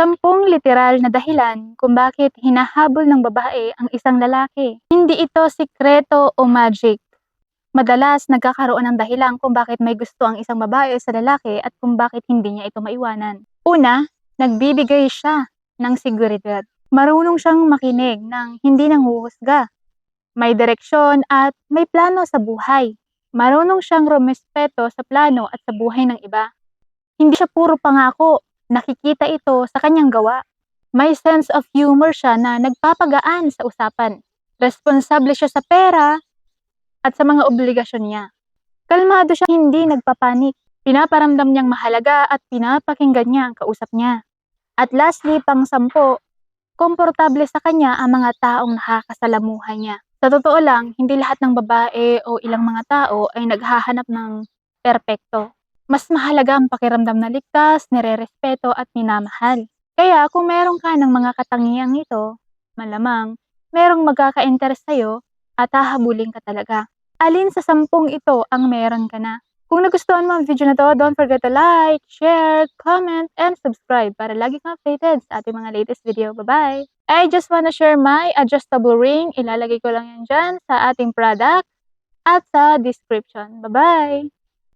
10 literal na dahilan kung bakit hinahabol ng babae ang isang lalaki. Hindi ito sikreto o magic. Madalas nagkakaroon ng dahilan kung bakit may gusto ang isang babae sa lalaki at kung bakit hindi niya ito maiwanan. Una, nagbibigay siya ng seguridad. Marunong siyang makinig ng hindi nanghuhusga. May direksyon at may plano sa buhay. Marunong siyang rumespeto sa plano at sa buhay ng iba. Hindi siya puro pangako, nakikita ito sa kanyang gawa. May sense of humor siya na nagpapagaan sa usapan. Responsable siya sa pera at sa mga obligasyon niya. Kalmado siya, hindi nagpapanik. Pinaparamdam niyang mahalaga at pinapakinggan niya ang kausap niya. At lastly, pang-10, komportable sa kanya ang mga taong nakakasalamuha niya. Sa totoo lang, hindi lahat ng babae o ilang mga tao ay naghahanap ng perpekto. Mas mahalaga ang pakiramdam na ligtas, nire-respeto at minamahal. Kaya kung meron ka ng mga katangiang ito, malamang merong magkaka-interest sa'yo at hahabulin ka talaga. Alin sa 10 ito ang meron ka na? Kung nagustuhan mo ang video na to, don't forget to like, share, comment, and subscribe para lagi kang updated sa ating mga latest video. Bye-bye! I just wanna share my adjustable ring. Ilalagay ko lang yan dyan sa ating product at sa description. Bye-bye!